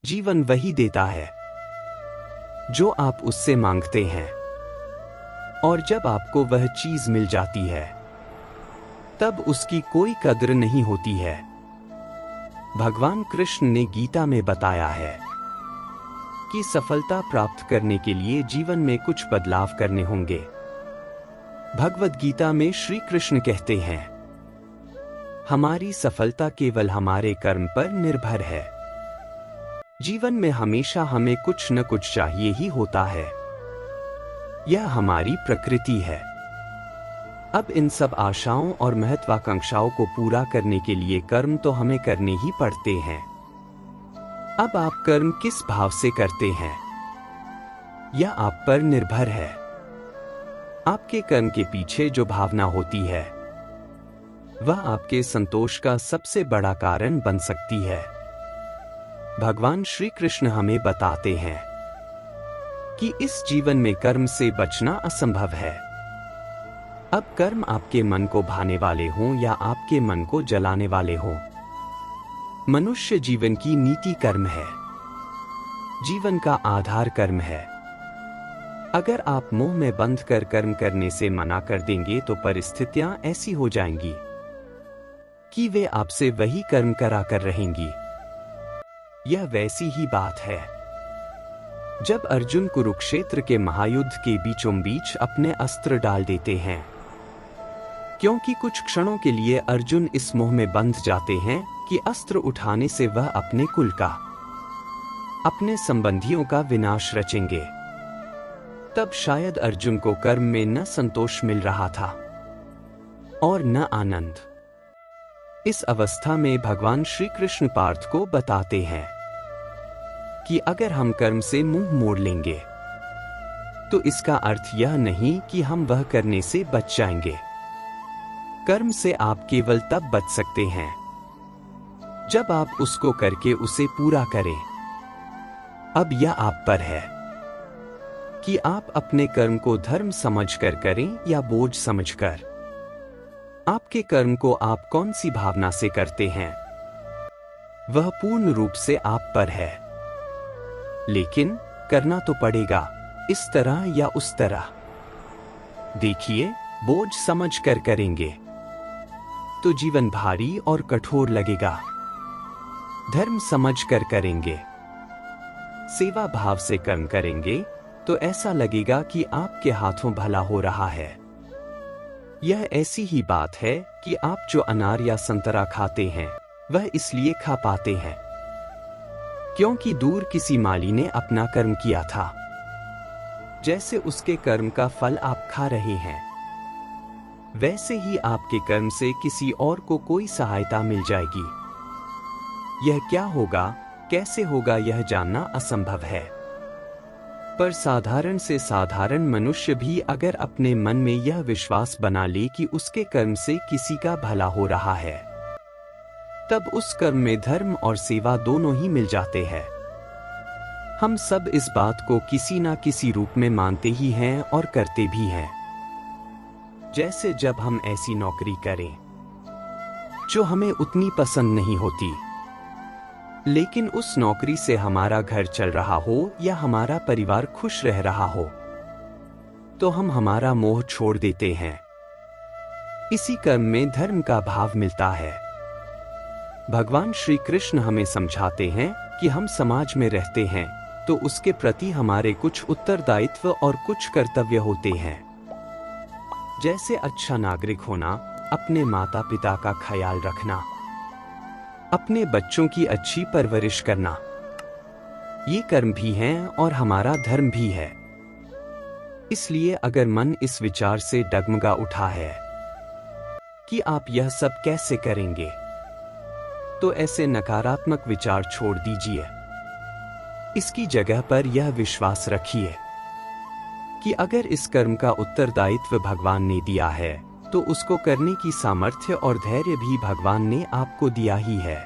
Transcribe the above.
जीवन वही देता है जो आप उससे मांगते हैं, और जब आपको वह चीज मिल जाती है तब उसकी कोई कद्र नहीं होती है। भगवान कृष्ण ने गीता में बताया है कि सफलता प्राप्त करने के लिए जीवन में कुछ बदलाव करने होंगे। भगवद गीता में श्री कृष्ण कहते हैं, हमारी सफलता केवल हमारे कर्म पर निर्भर है। जीवन में हमेशा हमें कुछ न कुछ चाहिए ही होता है, यह हमारी प्रकृति है। अब इन सब आशाओं और महत्वाकांक्षाओं को पूरा करने के लिए कर्म तो हमें करने ही पड़ते हैं। अब आप कर्म किस भाव से करते हैं, यह आप पर निर्भर है। आपके कर्म के पीछे जो भावना होती है वह आपके संतोष का सबसे बड़ा कारण बन सकती है। भगवान श्री कृष्ण हमें बताते हैं कि इस जीवन में कर्म से बचना असंभव है। अब कर्म आपके मन को भाने वाले हों या आपके मन को जलाने वाले हों, मनुष्य जीवन की नीति कर्म है। जीवन का आधार कर्म है। अगर आप मुंह में बंद कर कर्म करने से मना कर देंगे तो परिस्थितियां ऐसी हो जाएंगी कि वे आपसे वही कर्म करा कर रहेंगी। यह वैसी ही बात है जब अर्जुन कुरुक्षेत्र के महायुद्ध के बीचों बीच अपने अस्त्र डाल देते हैं, क्योंकि कुछ क्षणों के लिए अर्जुन इस मोह में बंध जाते हैं कि अस्त्र उठाने से वह अपने कुल का, अपने संबंधियों का विनाश रचेंगे। तब शायद अर्जुन को कर्म में न संतोष मिल रहा था और न आनंद। इस अवस्था में भगवान श्री कृष्ण पार्थ को बताते हैं कि अगर हम कर्म से मुंह मोड़ लेंगे तो इसका अर्थ यह नहीं कि हम वह करने से बच जाएंगे। कर्म से आप केवल तब बच सकते हैं जब आप उसको करके उसे पूरा करें। अब यह आप पर है कि आप अपने कर्म को धर्म समझकर करें या बोझ समझकर। आपके कर्म को आप कौन सी भावना से करते हैं वह पूर्ण रूप से आप पर है, लेकिन करना तो पड़ेगा, इस तरह या उस तरह। देखिए, बोझ समझकर करेंगे तो जीवन भारी और कठोर लगेगा। धर्म समझकर करेंगे, सेवा भाव से कर्म करेंगे तो ऐसा लगेगा कि आपके हाथों भला हो रहा है। यह ऐसी ही बात है कि आप जो अनार या संतरा खाते हैं वह इसलिए खा पाते हैं क्योंकि दूर किसी माली ने अपना कर्म किया था। जैसे उसके कर्म का फल आप खा रहे हैं, वैसे ही आपके कर्म से किसी और को कोई सहायता मिल जाएगी। यह क्या होगा, कैसे होगा, यह जानना असंभव है। पर साधारण से साधारण मनुष्य भी अगर अपने मन में यह विश्वास बना ले कि उसके कर्म से किसी का भला हो रहा है, तब उस कर्म में धर्म और सेवा दोनों ही मिल जाते हैं। हम सब इस बात को किसी ना किसी रूप में मानते ही हैं और करते भी हैं। जैसे जब हम ऐसी नौकरी करें जो हमें उतनी पसंद नहीं होती, लेकिन उस नौकरी से हमारा घर चल रहा हो या हमारा परिवार खुश रह रहा हो, तो हम हमारा मोह छोड़ देते हैं। इसी कर्म में धर्म का भाव मिलता है। भगवान श्री कृष्ण हमें समझाते हैं कि हम समाज में रहते हैं तो उसके प्रति हमारे कुछ उत्तरदायित्व और कुछ कर्तव्य होते हैं। जैसे अच्छा नागरिक होना, अपने माता पिता का ख्याल रखना, अपने बच्चों की अच्छी परवरिश करना, ये कर्म भी हैं और हमारा धर्म भी है। इसलिए अगर मन इस विचार से डगमगा उठा है कि आप यह सब कैसे करेंगे, तो ऐसे नकारात्मक विचार छोड़ दीजिए। इसकी जगह पर यह विश्वास रखिए कि अगर इस कर्म का उत्तरदायित्व भगवान ने दिया है तो उसको करने की सामर्थ्य और धैर्य भी भगवान ने आपको दिया ही है।